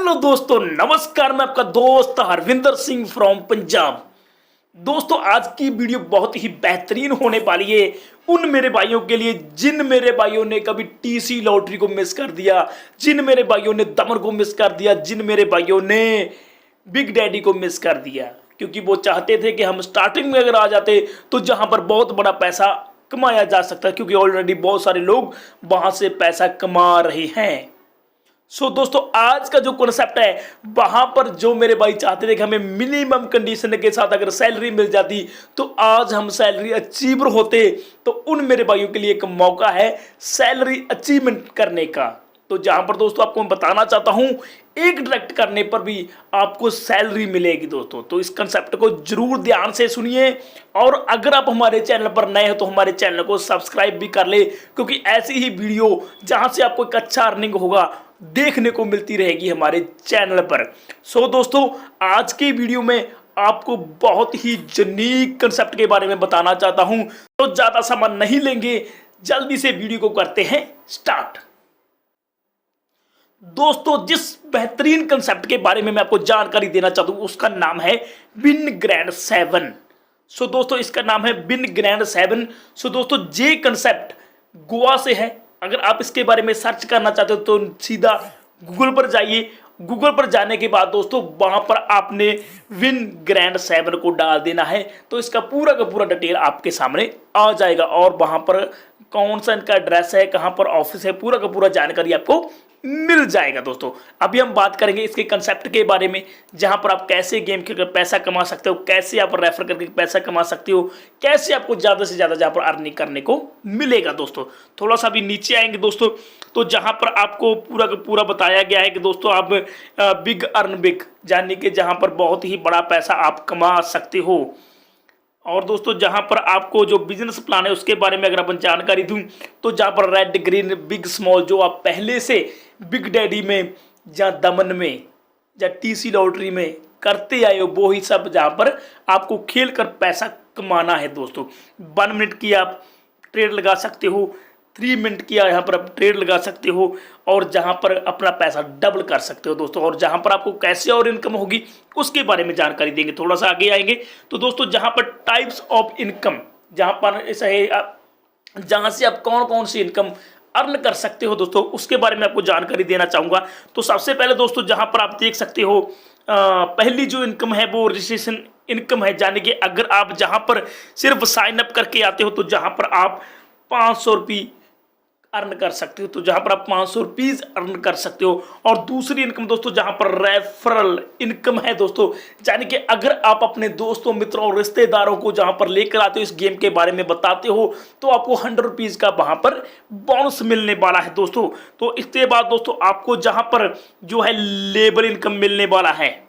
Hello दोस्तों, नमस्कार। मैं आपका दोस्त हरविंदर सिंह फ्रॉम पंजाब। दोस्तों, आज की वीडियो बहुत ही बेहतरीन होने वाली है उन मेरे भाइयों के लिए जिन मेरे भाइयों ने कभी टीसी लॉटरी को मिस कर दिया, जिन मेरे भाइयों ने दमन को मिस कर दिया, जिन मेरे भाइयों ने बिग डैडी को मिस कर दिया। क्योंकि वो चाहते थे कि हम स्टार्टिंग में अगर आ जाते तो जहां पर बहुत बड़ा पैसा कमाया जा सकता है, क्योंकि ऑलरेडी बहुत सारे लोग वहां से पैसा कमा रहे हैं। दोस्तों, आज का जो कॉन्सेप्ट है वहां पर जो मेरे भाई चाहते थे कि हमें मिनिमम कंडीशन के साथ अगर सैलरी मिल जाती तो आज हम सैलरी अचीवर होते, तो उन मेरे भाइयों के लिए एक मौका है सैलरी अचीवमेंट करने का। तो जहां पर दोस्तों आपको मैं बताना चाहता हूं, एक डायरेक्ट करने पर भी आपको सैलरी मिलेगी दोस्तों। तो इस कंसेप्ट को जरूर ध्यान से सुनिए, और अगर आप हमारे चैनल पर नए हो तो हमारे चैनल को सब्सक्राइब भी कर ले, क्योंकि ऐसी ही वीडियो जहां से आपको एक अच्छा अर्निंग होगा देखने को मिलती रहेगी हमारे चैनल पर। दोस्तों, आज की वीडियो में आपको बहुत ही यूनिक कंसेप्ट के बारे में बताना चाहता हूं, तो ज्यादा समय नहीं लेंगे, जल्दी से वीडियो को करते हैं स्टार्ट। दोस्तों, जिस बेहतरीन कंसेप्ट के बारे में मैं आपको जानकारी देना चाहता हूं उसका नाम है विन ग्रैंड 7। दोस्तों, इसका नाम है विन ग्रैंड 7। दोस्तों, ये कंसेप्ट गोवा से है। अगर आप इसके बारे में सर्च करना चाहते हो तो सीधा गूगल पर जाइए। गूगल पर जाने के बाद दोस्तों वहां पर आपने विन ग्रैंड 7 को डाल देना है, तो इसका पूरा का पूरा डिटेल आपके सामने आ जाएगा, और वहां पर कौन सा इनका एड्रेस है, कहां पर ऑफिस है, पूरा का पूरा जानकारी आपको मिल जाएगा। दोस्तों, अभी हम बात करेंगे इसके कंसेप्ट के बारे में, जहां पर आप कैसे गेम खेलकर पैसा कमा सकते हो, कैसे आप रेफर करके पैसा कमा सकते हो, कैसे आपको ज्यादा से ज्यादा जहां पर अर्निंग करने को मिलेगा। दोस्तों, थोड़ा सा अभी नीचे आएंगे दोस्तों, तो जहां पर आपको पूरा का पूरा बताया गया है कि दोस्तों आप बिग अर्न बिग, यानी कि जहां पर बहुत ही बड़ा पैसा आप कमा सकते हो। और दोस्तों, जहां पर आपको जो बिजनेस प्लान है उसके बारे में अगर अपन जानकारी दूं, तो जहां पर रेड ग्रीन बिग स्मॉल जो आप पहले से बिग डैडी में या दमन में या टीसी लॉटरी में करते आए हो, वो ही सब जहां पर आपको खेल कर पैसा कमाना है। दोस्तों, 1 मिनट की आप ट्रेड लगा सकते हो, 3 मिनट की यहाँ पर आप ट्रेड लगा सकते हो, और जहां पर अपना पैसा डबल कर सकते हो दोस्तों। और जहां पर आपको कैसे और इनकम होगी उसके बारे में जानकारी देंगे, थोड़ा सा आगे आएंगे। तो दोस्तों, जहां पर टाइप्स ऑफ इनकम, जहां पर ऐसा है जहां से आप कौन कौन सी इनकम अर्न कर सकते हो दोस्तों, उसके बारे में आपको जानकारी देना चाहूंगा। तो सबसे पहले दोस्तों, जहां पर आप देख सकते हो पहली जो इनकम है वो रजिस्ट्रेशन इनकम है, यानी कि अगर आप जहां पर सिर्फ साइन अप करके आते हो तो जहां पर आप 500 रुपये अर्न कर सकते हो, तो जहां पर आप 500 रुपीज अर्न कर सकते हो। और दूसरी इनकम दोस्तों, जहां पर रेफरल इनकम है दोस्तों, यानी कि अगर आप अपने दोस्तों, मित्रों और रिश्तेदारों को जहां पर लेकर आते हो, इस गेम के बारे में बताते हो, तो आपको 100 रुपीज का वहां पर बोनस मिलने वाला है दोस्तों। तो इसके बाद दोस्तों आपको जहां पर जो है लेबर इनकम मिलने वाला है।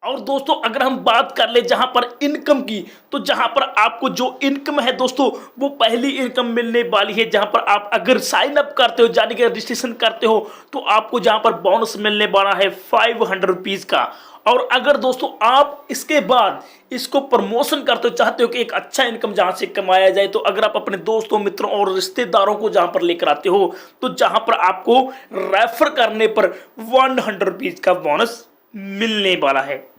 और दोस्तों, अगर हम बात कर ले जहां पर इनकम की, तो जहां पर आपको जो इनकम है दोस्तों वो पहली इनकम मिलने वाली है, जहां पर आप अगर साइन अप करते हो, यानी कि रजिस्ट्रेशन करते हो, तो आपको जहां पर बोनस मिलने वाला है 500 रुपीज का। और अगर दोस्तों आप इसके बाद इसको प्रमोशन करते हो, चाहते हो कि एक अच्छा इनकम जहां से कमाया जाए, तो अगर आप अपने दोस्तों, मित्रों और रिश्तेदारों को जहां पर लेकर आते हो, तो जहां पर आपको रेफर करने पर 100 रुपीज का बोनस मिलने वाला है।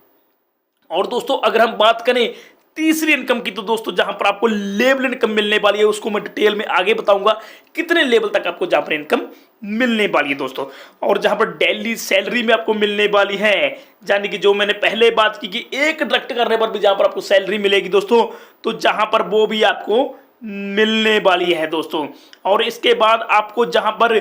और दोस्तों, अगर हम बात करें तीसरी इनकम की, तो दोस्तों जहां पर आपको लेवल इनकम मिलने वाली है, उसको मैं डिटेल में आगे बताऊंगा कितने लेवल तक आपको जहां पर इनकम मिलने वाली है दोस्तों। और जहां पर डेली सैलरी में आपको मिलने वाली है, यानी कि जो मैंने पहले बात की कि एक डायरेक्ट करने पर भी जहां पर आपको सैलरी मिलेगी दोस्तों, तो जहां पर वो भी आपको मिलने वाली है दोस्तों। और इसके बाद आपको जहां पर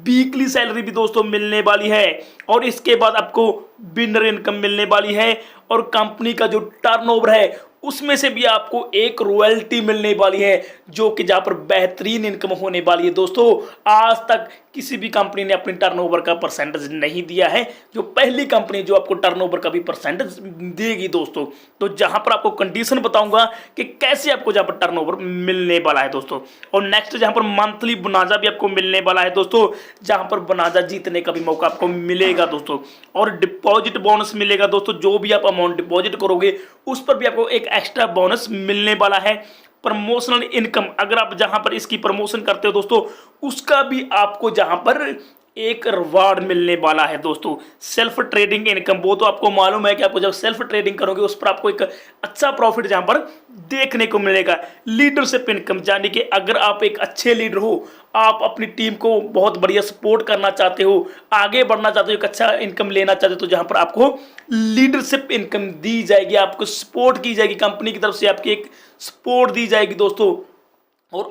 वीकली सैलरी भी दोस्तों मिलने वाली है, और इसके बाद आपको विनर इनकम मिलने वाली है, और कंपनी का जो टर्नओवर है उसमें से भी आपको एक रॉयल्टी मिलने वाली है, जो कि जहां पर बेहतरीन इनकम होने वाली है दोस्तों। आज तक किसी भी कंपनी ने अपनी टर्नओवर का परसेंटेज नहीं दिया है, जो पहली कंपनी जो आपको टर्नओवर का भी परसेंटेज देगी दोस्तों। तो जहां पर आपको कंडीशन बताऊंगा कि कैसे आपको जहां पर टर्नओवर मिलने वाला है दोस्तों। और नेक्स्ट जहां पर मंथली बोनाजा भी आपको मिलने वाला है दोस्तों, जहां पर बोनाजा जीतने का भी मौका आपको मिलेगा दोस्तों। और डिपॉजिट बोनस मिलेगा दोस्तों, जो भी आप अमाउंट डिपॉजिट करोगे उस पर भी आपको एक एक्स्ट्रा बोनस मिलने वाला है। प्रमोशनल इनकम, अगर आप जहां पर इसकी प्रमोशन करते हो दोस्तों, उसका भी आपको जहां पर एक रिवार्ड मिलने वाला है दोस्तों। सेल्फ ट्रेडिंग इनकम, वो तो आपको मालूम है कि आपको जब सेल्फ ट्रेडिंग करोगे उस पर आपको एक अच्छा प्रॉफिट जहां पर देखने को मिलेगा। लीडरशिप इनकम, यानी कि अगर आप एक अच्छे लीडर हो, आप अपनी टीम को बहुत बढ़िया सपोर्ट करना चाहते हो, आगे बढ़ना चाहते हो, एक अच्छा इनकम लेना चाहते हो, तो जहां पर आपको लीडरशिप इनकम दी जाएगी, आपको सपोर्ट की जाएगी, कंपनी की तरफ से आपकी एक सपोर्ट दी जाएगी दोस्तों। और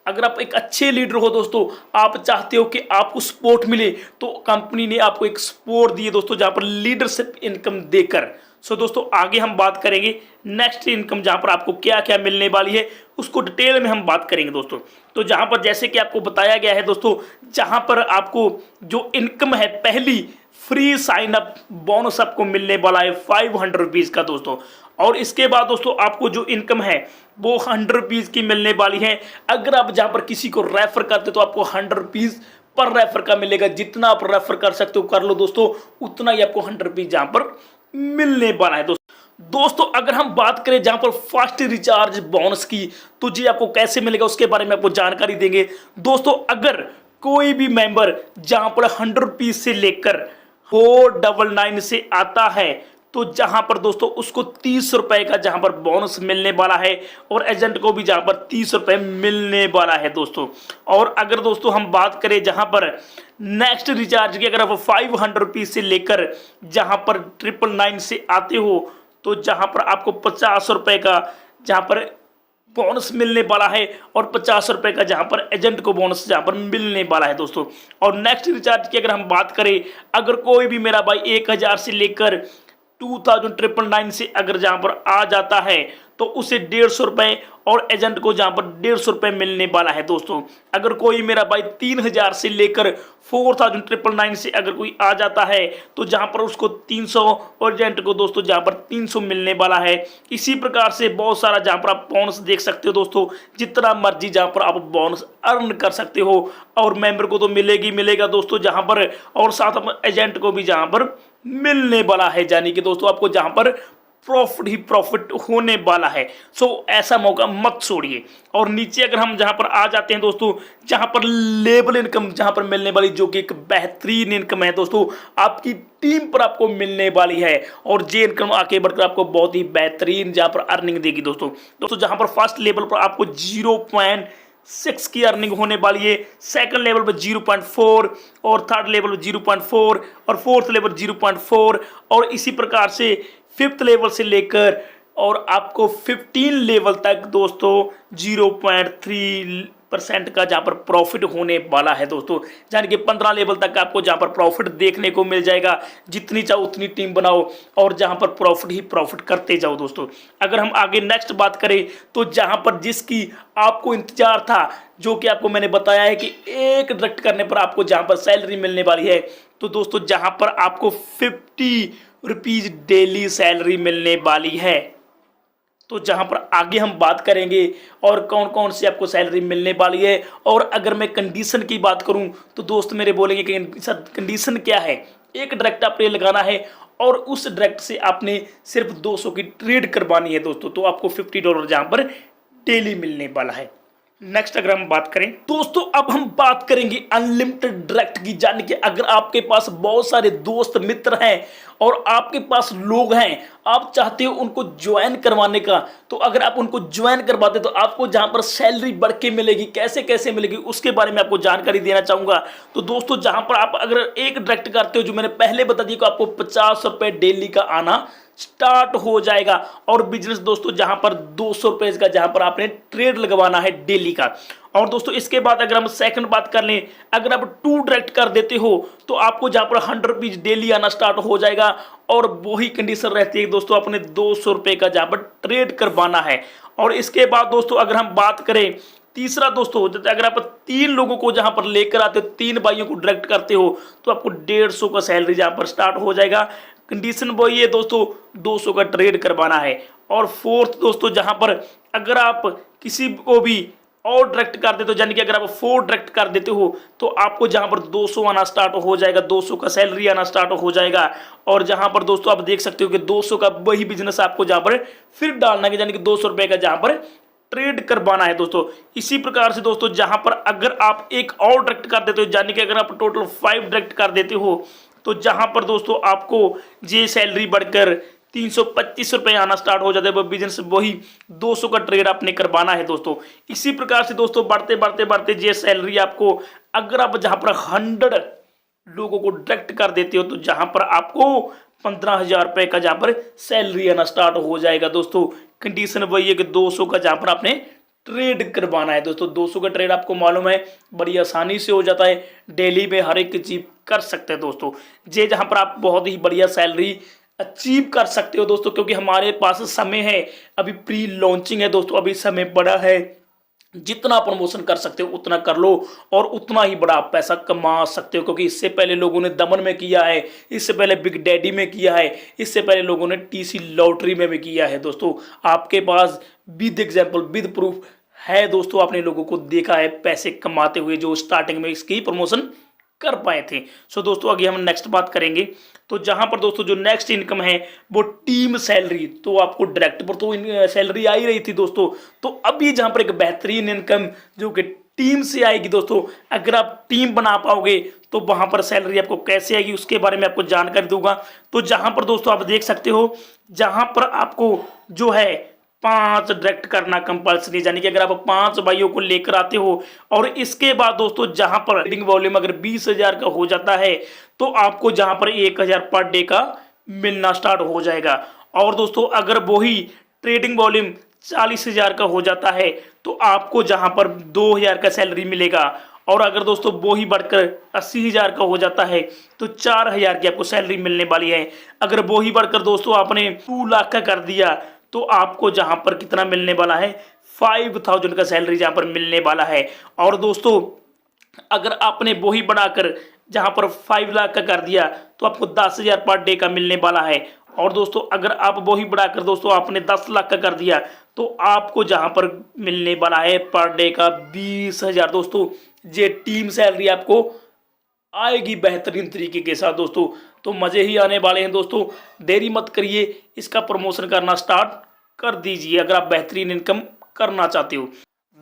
अगर आप एक अच्छे लीडर हो दोस्तों, आप चाहते हो कि आपको सपोर्ट मिले, तो कंपनी ने आपको एक सपोर्ट दी है दोस्तों, जहां पर लीडरशिप इनकम देकर। सो दोस्तों आगे हम बात करेंगे नेक्स्ट इनकम, जहां पर आपको क्या क्या मिलने वाली है उसको डिटेल में हम बात करेंगे दोस्तों। तो जहां पर जैसे कि आपको बताया गया है दोस्तों, जहां पर आपको जो इनकम है, पहली फ्री साइन अप बोनस आपको मिलने वाला है 500 रुपीज़ का दोस्तों। और इसके बाद दोस्तों आपको जो इनकम है वो 100 रुपीज़ की मिलने वाली है। अगर आप जहां पर किसी को रेफर करते तो आपको 100 रुपीज़ पर रेफर का मिलेगा। जितना आप रेफर कर सकते हो कर लो दोस्तों, उतना ही आपको 100 रुपीज़ जहां पर मिलने वाला है दोस्तों। अगर हम बात करें जहां पर फास्ट रिचार्ज बोनस की, तो जी आपको कैसे मिलेगा उसके बारे में आपको जानकारी देंगे दोस्तों। अगर कोई भी मेंबर जहां पर 100 रुपीज़ से लेकर 499 से आता है, तो जहां पर दोस्तों उसको 30 रुपए का जहां पर बोनस मिलने वाला है, और एजेंट को भी जहां पर 30 रुपए मिलने वाला है दोस्तों। और अगर दोस्तों हम बात करें जहां पर नेक्स्ट रिचार्ज की, अगर आप 500 रुपीज़ से लेकर जहां पर 999 से आते हो, तो जहां पर आपको 50 रुपए का जहां पर बोनस मिलने वाला है, और 50 रुपए का जहां पर एजेंट को बोनस जहां पर मिलने वाला है दोस्तों। और नेक्स्ट रिचार्ज की अगर हम बात करें, अगर कोई भी मेरा भाई 1000 से लेकर 2999 से अगर जहां पर आ जाता है, तो उसे 150 रुपए, और एजेंट को जहां पर 150 रुपए मिलने वाला है दोस्तों। अगर कोई मेरा भाई 3000 से लेकर 4999 से अगर कोई आ जाता है, तो जहां पर उसको 300, और एजेंट को दोस्तों जहां पर 300 मिलने वाला है। इसी प्रकार से बहुत सारा जहां पर आप बोनस देख सकते हो दोस्तों, जितना मर्जी जहां पर आप बोनस अर्न कर सकते हो। और मेंबर को तो मिलेगी मिलेगा दोस्तों जहां पर, और साथ में एजेंट को भी जहां पर मिलने वाला है, यानी कि दोस्तों आपको जहां पर प्रॉफिट ही प्रॉफिट होने वाला है। सो ऐसा मौका मत छोड़िए। और नीचे अगर हम जहां पर आ जाते हैं दोस्तों, जहां पर लेबल इनकम जहां पर मिलने वाली, जो कि एक बेहतरीन इनकम है दोस्तों, आपकी टीम पर आपको मिलने वाली है। और ये इनकम आगे बढ़कर आपको बहुत ही बेहतरीन जहां पर अर्निंग देगी दोस्तों। जहां पर फर्स्ट लेवल पर आपको 0.6 की अर्निंग होने वाली है, सेकंड लेवल पर 0.4, और थर्ड लेवल पर 0.4, और फोर्थ लेवल 0.4, और इसी प्रकार से फिफ्थ लेवल से लेकर और आपको 15 लेवल तक दोस्तों 0.3% का जहां पर प्रॉफिट होने वाला है दोस्तों। यानी कि 15 लेवल तक आपको जहां पर प्रॉफिट देखने को मिल जाएगा। जितनी चाहो उतनी टीम बनाओ, और जहां पर प्रॉफिट ही प्रॉफिट करते जाओ दोस्तों। अगर हम आगे नेक्स्ट बात करें, तो जहां पर जिसकी आपको इंतजार था, जो कि आपको मैंने बताया है कि एक डायरेक्ट करने पर आपको जहां पर सैलरी मिलने वाली है, तो दोस्तों जहां पर आपको 50 रुपीज डेली सैलरी मिलने वाली है। तो जहां पर आगे हम बात करेंगे और कौन कौन सी आपको सैलरी मिलने वाली है। और अगर मैं कंडीशन की बात करूं, तो दोस्त मेरे बोलेंगे कि कंडीशन क्या है। एक डायरेक्ट आपने लगाना है, और उस डायरेक्ट से आपने सिर्फ 200 की ट्रेड करवानी है दोस्तों, तो आपको $50 जहां पर डेली मिलने वाला है। नेक्स्ट अगर हम बात करें दोस्तों, अब हम बात करेंगे अनलिमिटेड डायरेक्ट की। जाने के अगर आपके पास बहुत सारे दोस्त मित्र हैं, और आपके पास लोग हैं, आप चाहते हो उनको ज्वाइन करवाने का, तो अगर आप उनको ज्वाइन करवाते तो आपको जहां पर सैलरी बढ़ के मिलेगी। कैसे कैसे मिलेगी उसके बारे में आपको जानकारी देना चाहूंगा। तो दोस्तों जहां पर आप अगर एक डायरेक्ट करते हो, जो मैंने पहले बता दिया, आपको 50 रुपए डेली का आना स्टार्ट हो जाएगा। और बिजनेस दोस्तों जहां पर 200 रुपए का जहां पर आपने ट्रेड लगवाना है डेली का। और दोस्तों इसके बाद अगर हम सेकंड बात कर लें, अगर आप 2 डायरेक्ट कर देते हो, तो आपको जहां पर 100 रुपीज डेली आना स्टार्ट हो जाएगा। और वही कंडीशन रहती है दोस्तों, अपने 200 रुपए का जहां पर ट्रेड करवाना है। और इसके बाद दोस्तों अगर हम बात करें तीसरा दोस्तों, अगर आप 3 लोगों को जहां पर लेकर आते हो, 3 भाइयों को डायरेक्ट करते हो, तो आपको 150 का सैलरी जहां पर स्टार्ट हो जाएगा। कंडीशन वही है दोस्तों, 200 का ट्रेड करवाना है। और फोर्थ दोस्तों, जहां पर अगर आप किसी को भी और डायरेक्ट कर देते हो, यानी कि अगर आप 4 डायरेक्ट कर देते हो, तो आपको जहां पर 200 आना स्टार्ट हो जाएगा, 200 का सैलरी आना स्टार्ट हो जाएगा। और जहां पर दोस्तों आप देख सकते हो कि 200 का वही बिजनेस आपको जहां पर फिर डालना है, यानी कि 200 रुपए का जहां पर ट्रेड करवाना है दोस्तों। इसी प्रकार से दोस्तों जहां पर अगर आप एक और डायरेक्ट कर देते हो, यानी कि अगर आप टोटल 5 डायरेक्ट कर देते हो, तो जहां पर दोस्तों आपको ये सैलरी बढ़कर 325 रुपये आना स्टार्ट हो जाता है, वो बिजनेस वही 200 का ट्रेड आपने करवाना है दोस्तों। इसी प्रकार से दोस्तों बढ़ते बढ़ते बढ़ते ये सैलरी आपको, अगर आप जहां पर 100 लोगों को डायरेक्ट कर देते हो, तो जहां पर आपको 15,000 रुपये का जहां पर सैलरी आना स्टार्ट हो जाएगा दोस्तों। कंडीशन वही है कि 200 का जहां पर आपने ट्रेड करवाना है दोस्तों। 200 का ट्रेड आपको मालूम है बड़ी आसानी से हो जाता है, डेली में हर एक चीज कर सकते हैं दोस्तों। ये जहां पर आप बहुत ही बढ़िया सैलरी अचीव कर सकते हो दोस्तों, क्योंकि हमारे पास समय है, अभी प्री लॉन्चिंग है दोस्तों, अभी समय बड़ा है। जितना प्रमोशन कर सकते हो उतना कर लो और उतना ही बड़ा आप पैसा कमा सकते हो, क्योंकि इससे पहले लोगों ने दमन में किया है, इससे पहले बिग डैडी में किया है, इससे पहले लोगों ने टीसी लॉटरी में भी किया है दोस्तों। आपके पास विद एग्जाम्पल विद प्रूफ है दोस्तों, आपने लोगों को देखा है पैसे कमाते हुए जो स्टार्टिंग में इसकी प्रमोशन कर पाए थे। सो दोस्तों आगे हम नेक्स्ट बात करेंगे, तो जहां पर दोस्तों जो नेक्स्ट इनकम है वो टीम सैलरी। तो आपको डायरेक्ट पर तो सैलरी आ ही रही थी दोस्तों, तो अभी जहां पर एक बेहतरीन इनकम जो कि टीम से आएगी दोस्तों। अगर आप टीम बना पाओगे तो वहां पर सैलरी आपको कैसे आएगी उसके बारे में आपको जानकारी दूंगा। तो जहां पर दोस्तों आप देख सकते हो, जहां पर आपको जो है 5 डायरेक्ट करना कंपल्सरी, यानी कि अगर आप 5 भाइयों को लेकर आते हो और इसके बाद दोस्तों जहां पर ट्रेडिंग वॉल्यूम अगर 20,000 का हो जाता है, तो आपको जहां पर 1,000 पर डे का मिलना स्टार्ट हो जाएगा। और दोस्तों अगर वही ट्रेडिंग वॉल्यूम 40,000 का हो जाता है, तो आपको जहां पर 2,000 का सैलरी मिलेगा। और अगर दोस्तों वो ही बढ़कर 80,000 का हो जाता है, तो 4,000 की आपको सैलरी मिलने वाली है। अगर वो ही बढ़कर दोस्तों आपने 2 लाख का कर दिया, तो आपको जहां पर कितना मिलने वाला है, 5,000 का सैलरी जहां पर मिलने वाला है। और दोस्तों अगर आपने वो ही बढ़ाकर जहां पर 5 लाख का कर दिया, तो आपको 10,000 पर डे का मिलने वाला है। और दोस्तों अगर आप वो ही बढ़ाकर दोस्तों आपने 10 लाख का कर दिया, तो आपको जहां पर मिलने वाला है पर डे का 20,000 दोस्तों। ये टीम सैलरी आपको आएगी बेहतरीन तरीके के साथ दोस्तों, तो मजे ही आने वाले हैं दोस्तों। देरी मत करिए, इसका प्रमोशन करना स्टार्ट कर दीजिए अगर आप बेहतरीन इनकम करना चाहते हो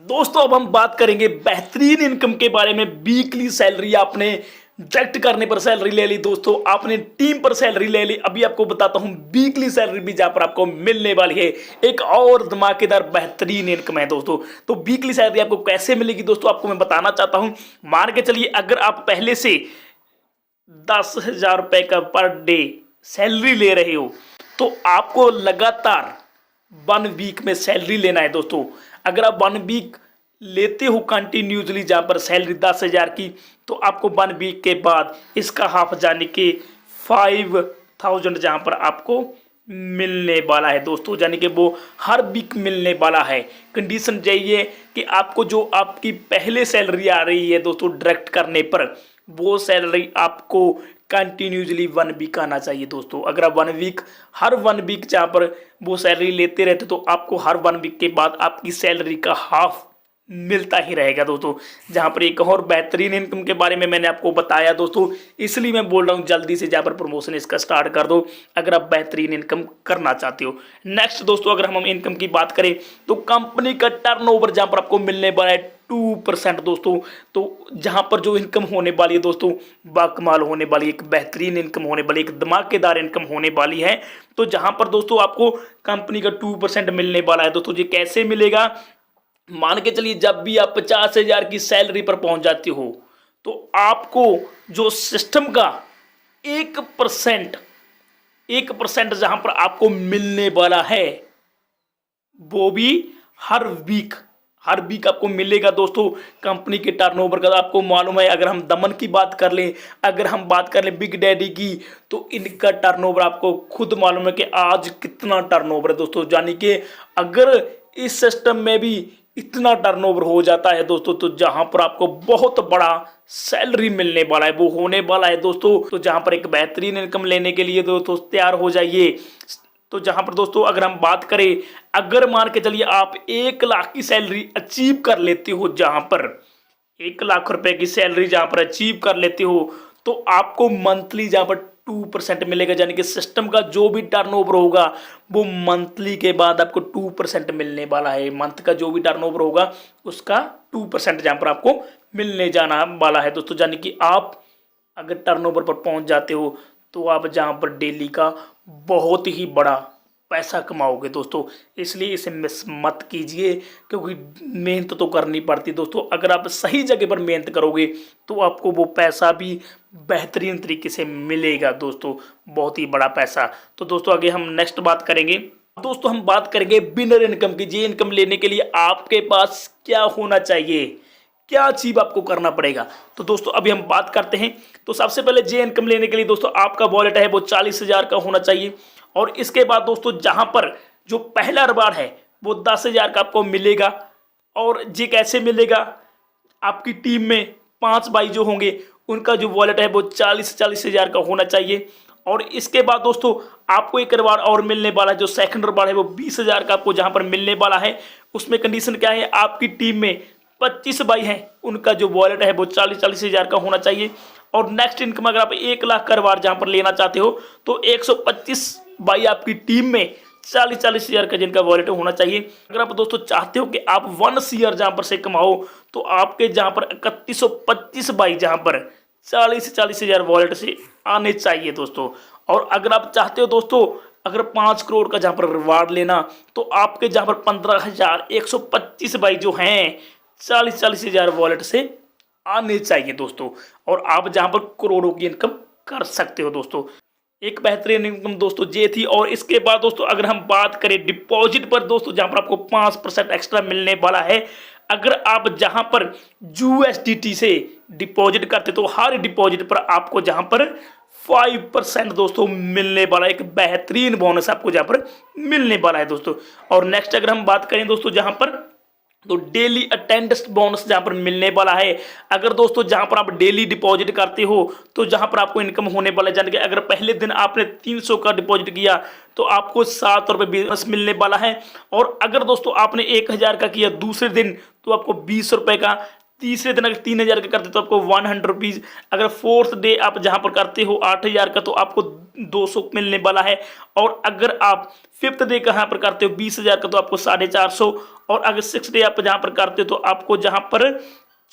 दोस्तों। अब हम बात करेंगे बेहतरीन इनकम के बारे में। वीकली सैलरी आपने डायरेक्ट करने पर सैलरी ले ली दोस्तों, आपने टीम पर सैलरी ले ली। अभी आपको बताता हूं वीकली सैलरी भी जहां पर आपको मिलने वाली है, एक और धमाकेदार बेहतरीन इनकम है दोस्तों। तो वीकली सैलरी आपको कैसे मिलेगी दोस्तों, आपको मैं बताना चाहता हूं। मान के चलिए अगर आप पहले से 10,000 रुपए का पर डे सैलरी ले रहे हो, तो आपको लगातार 1 वीक में सैलरी लेना है दोस्तों। अगर आप 1 वीक लेते हो कंटिन्यूसली जहां पर सैलरी 10,000 की, तो आपको 1 वीक के बाद इसका हाफ जाने के 5,000 जहां पर आपको मिलने वाला है दोस्तों, यानी कि वो हर वीक मिलने वाला है। कंडीशन चाहिए कि आपको जो आपकी पहले सैलरी आ रही है दोस्तों डायरेक्ट करने पर, वो सैलरी आपको कंटिन्यूसली 1 वीक आना चाहिए दोस्तों। अगर आप 1 वीक हर 1 वीक जहाँ पर वो सैलरी लेते रहते, तो आपको हर 1 वीक के बाद आपकी सैलरी का हाफ मिलता ही रहेगा दोस्तों। जहाँ पर एक और बेहतरीन इनकम के बारे में मैंने आपको बताया दोस्तों, इसलिए मैं बोल रहा हूँ जल्दी से जहाँ पर प्रमोशन इसका स्टार्ट कर दो अगर आप बेहतरीन इनकम करना चाहते हो। नेक्स्ट दोस्तों अगर हम इनकम की बात करें, तो कंपनी का टर्नओवर जहाँ पर आपको मिलने वाला है 2% दोस्तों। तो जहाँ पर जो इनकम होने वाली है दोस्तों, बाकमाल होने वाली, एक बेहतरीन इनकम होने वाली, एक धमाकेदार इनकम होने वाली है। तो जहाँ पर दोस्तों आपको कंपनी का 2% मिलने वाला है दोस्तों। ये कैसे मिलेगा, मान के चलिए जब भी आप 50,000 की सैलरी पर पहुंच जाते हो, तो आपको जो सिस्टम का 1% जहां पर आपको मिलने वाला है, वो भी हर वीक आपको मिलेगा दोस्तों। कंपनी के टर्नओवर का आपको मालूम है, अगर हम दमन की बात कर लें, अगर हम बात कर लें बिग डैडी की, तो इनका टर्नओवर आपको खुद मालूम है कि आज कितना टर्नओवर है दोस्तों। यानी कि अगर इस सिस्टम में भी इतना टर्नओवर हो जाता है दोस्तों, तो जहां पर आपको बहुत बड़ा सैलरी मिलने वाला है वो होने वाला है दोस्तों। तो जहां पर एक बेहतरीन इनकम लेने के लिए दोस्तों तैयार हो जाइए। तो जहां पर दोस्तों अगर हम बात करें, अगर मान के चलिए आप 1 लाख की सैलरी अचीव कर लेते हो, जहां पर 1 लाख रुपए की सैलरी जहां पर अचीव कर लेते हो, तो आपको मंथली जहां पर 2% मिलेगा, यानी कि सिस्टम का जो भी टर्नओवर होगा वो मंथली के बाद आपको 2% मिलने वाला है। मंथ का जो भी टर्नओवर होगा उसका 2% जहाँ पर आपको मिलने जाना वाला है दोस्तों। यानी कि आप अगर टर्नओवर पर पहुंच जाते हो तो आप जहाँ पर डेली का बहुत ही बड़ा पैसा कमाओगे दोस्तों। इसलिए इसे मिस मत कीजिए, क्योंकि मेहनत तो करनी पड़ती दोस्तों। अगर आप सही जगह पर मेहनत करोगे तो आपको वो पैसा भी बेहतरीन तरीके से मिलेगा दोस्तों, बहुत ही बड़ा पैसा। तो दोस्तों आगे हम नेक्स्ट बात करेंगे। दोस्तों हम बात करेंगे बिनर इनकम की। ये इनकम लेने के लिए आपके पास क्या होना चाहिए, क्या अचीव आपको करना पड़ेगा। तो दोस्तों अभी हम बात करते हैं। तो सबसे पहले जे इनकम लेने के लिए दोस्तों आपका वॉलेट है वो 40,000 का होना चाहिए। और इसके बाद दोस्तों जहां पर जो पहला रिवार्ड है वो 10,000 का आपको मिलेगा। और ये कैसे मिलेगा, आपकी टीम में 5 भाई जो होंगे उनका जो वॉलेट है वो 40,000 का होना चाहिए। और इसके बाद दोस्तों आपको एक रिवार्ड और मिलने वाला है, जो सेकंड रिवार्ड है वो 20,000 का आपको जहां पर मिलने वाला है। उसमें कंडीशन क्या है, आपकी टीम में 25 भाई हैं, उनका जो वॉलेट है वो 40,000 का होना चाहिए। और नेक्स्ट इनकम अगर आप 1 लाख का रिवार्ड जहां पर लेना चाहते हो तो 125 भाई आपकी टीम में 40,000 का जिनका वॉलेट होना चाहिए। अगर आप दोस्तों चाहते हो कि आप 1 ईयर जहां पर से कमाओ तो आपके जहां पर 3125 भाई जहां पर 40,000 वॉलेट से आने चाहिए दोस्तों। और अगर आप चाहते हो दोस्तों अगर 5 करोड़ का जहां पर रिवार्ड लेना तो आपके जहां पर 15,125 भाई जो हैं 40,000 वॉलेट से आने चाहिए दोस्तों। और आप जहां पर करोड़ों की इनकम कर सकते हो दोस्तों। एक बेहतरीन इनकम दोस्तों ये थी। और इसके बाद दोस्तों अगर हम बात करें डिपॉजिट पर दोस्तों, जहां पर आपको 5% एक्स्ट्रा मिलने वाला है। अगर आप जहां पर USDT से डिपॉजिट करते तो हर डिपॉजिट पर आपको जहां पर 5% दोस्तों मिलने वाला, एक बेहतरीन बोनस आपको जहां पर मिलने वाला है दोस्तों। और नेक्स्ट अगर हम बात करें दोस्तों जहां पर तो डेली अटेंडेंस बोनस जहां पर मिलने वाला है। अगर दोस्तों जहां पर आप डेली डिपॉजिट करते हो तो जहां पर आपको इनकम होने वाला है, यानी कि अगर पहले दिन आपने 300 का डिपॉजिट किया तो आपको 7 रुपये बोनस मिलने वाला है। और अगर दोस्तों आपने 1,000 का किया दूसरे दिन तो आपको 20 रुपये का। तीसरे दिन अगर 3,000 का करते तो आपको 100 रुपीज़। अगर फोर्थ डे आप जहां पर करते हो 8,000 का तो आपको 200 मिलने वाला है। और अगर आप फिफ्थ डे कहाँ पर करते हो 20,000 का तो आपको 450। और अगर 6th डे आप जहां पर करते हो तो आपको जहां पर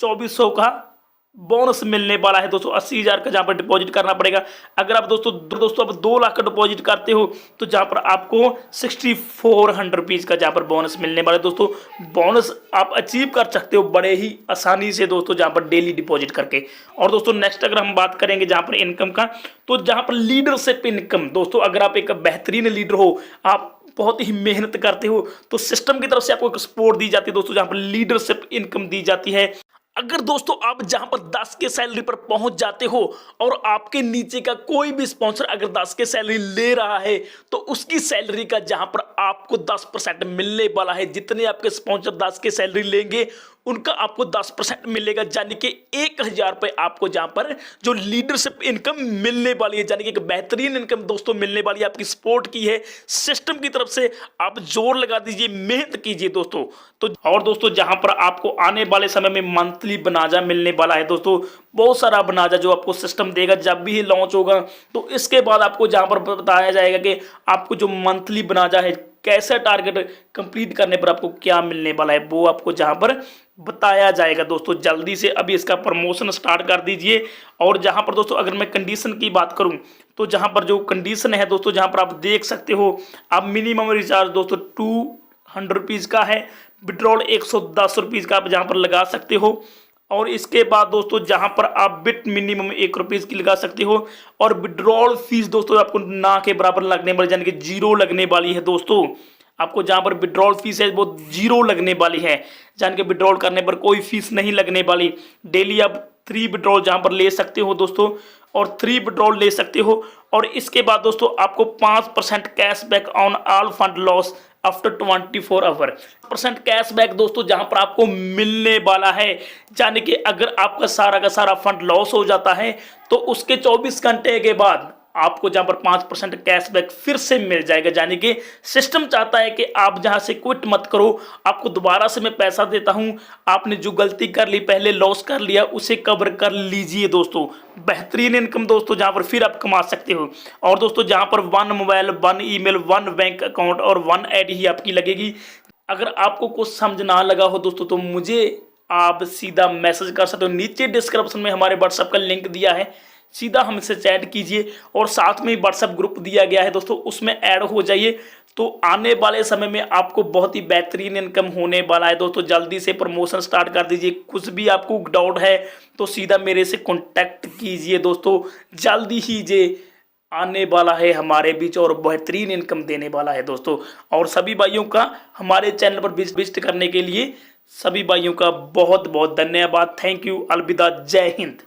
2,400 का बोनस मिलने वाला है दोस्तों। 80,000 का जहां पर डिपॉजिट करना पड़ेगा। अगर आप दोस्तों आप 2 लाख का डिपॉजिट करते हो तो जहां पर आपको 6,400 रुपीज़ का जहां पर बोनस मिलने वाला है दोस्तों। बोनस आप अचीव कर सकते हो बड़े ही आसानी से दोस्तों जहां पर डेली डिपॉजिट करके। और दोस्तों नेक्स्ट अगर हम बात करेंगे जहां पर इनकम का, तो जहां पर लीडरशिप इनकम दोस्तों, अगर आप एक बेहतरीन लीडर हो, आप बहुत ही मेहनत करते हो तो सिस्टम की तरफ से आपको एक सपोर्ट दी जाती है दोस्तों, जहां पर लीडरशिप इनकम दी जाती है। अगर दोस्तों आप जहां पर 10 के सैलरी पर पहुंच जाते हो और आपके नीचे का कोई भी स्पॉन्सर अगर 10 के सैलरी ले रहा है तो उसकी सैलरी का जहां पर आपको 10% मिलने वाला है। जितने आपके स्पॉन्सर 10 के सैलरी लेंगे उनका आपको 10% मिलेगा, यानी कि 1,000 रुपये आपको जहां पर जो लीडरशिप इनकम मिलने वाली है, यानी कि एक बेहतरीन इनकम दोस्तों मिलने वाली है। आपकी सपोर्ट की है सिस्टम की तरफ से, आप जोर लगा दीजिए, मेहनत कीजिए दोस्तों। तो और दोस्तों जहां पर आपको आने वाले समय में मंथली बनाजा मिलने वाला है दोस्तों, बहुत सारा बनाजा जो आपको सिस्टम देगा जब भी ये लॉन्च होगा। तो इसके बाद आपको जहां पर बताया जाएगा कि आपको जो मंथली बनाजा है कैसा टारगेट कंप्लीट करने पर आपको क्या मिलने वाला है, वो आपको जहां पर बताया जाएगा दोस्तों। जल्दी से अभी इसका प्रमोशन स्टार्ट कर दीजिए। और जहां पर दोस्तों अगर मैं कंडीशन की बात करूं तो जहां पर जो कंडीशन है दोस्तों, जहां पर आप देख सकते हो, आप मिनिमम रिचार्ज दोस्तों 200 रुपीज़ का है, विड्रॉल 110 रुपीज़ का आप जहां पर लगा सकते हो। और इसके बाद दोस्तों जहां पर आप बिट मिनिमम 1 रुपीज़ की लगा सकते हो। और विड्रॉल फीस दोस्तों आपको ना के बराबर लगने वाली, यानी कि 0 लगने वाली है दोस्तों। आपको जहां पर विड्रॉल फीस है वो 0 लगने वाली है, यानी कि विड्रॉल करने पर कोई फीस नहीं लगने वाली। डेली आप 3 विड्रॉल जहां पर ले सकते हो दोस्तों, और 3 विड्रॉल ले सकते हो। और इसके बाद दोस्तों आपको 5% cashback on all fund loss after 24 hour. % Cashback दोस्तों जहां पर आपको मिलने वाला है, यानी कि अगर आपका सारा का सारा फंड लॉस हो जाता है तो उसके 24 घंटे के बाद आपको जहां पर 5% कैशबैक फिर से मिल जाएगा। यानी कि सिस्टम चाहता है कि आप जहां से क्विट मत करो, आपको दोबारा से मैं पैसा देता हूं, आपने जो गलती कर ली, पहले लॉस कर लिया, उसे कवर कर लीजिए दोस्तों। बेहतरीन इनकम दोस्तों जहां पर फिर आप कमा सकते हो। और दोस्तों जहां पर 1 मोबाइल, 1 ईमेल, 1 बैंक अकाउंट और 1 ऐड ही आपकी लगेगी। अगर आपको कुछ समझ ना लगा हो दोस्तों तो मुझे आप सीधा मैसेज कर सकते हो, नीचे डिस्क्रिप्शन में हमारे व्हाट्सएप का लिंक दिया है, सीधा हमसे चैट कीजिए। और साथ में व्हाट्सएप ग्रुप दिया गया है दोस्तों, उसमें ऐड हो जाइए। तो आने वाले समय में आपको बहुत ही बेहतरीन इनकम होने वाला है दोस्तों। जल्दी से प्रमोशन स्टार्ट कर दीजिए। कुछ भी आपको डाउट है तो सीधा मेरे से कॉन्टैक्ट कीजिए दोस्तों। जल्दी ही जे आने वाला है हमारे बीच और बेहतरीन इनकम देने वाला है दोस्तों। और सभी भाइयों का हमारे चैनल पर विजिट करने के लिए सभी भाइयों का बहुत बहुत धन्यवाद। Thank you. अलविदा। जय हिंद।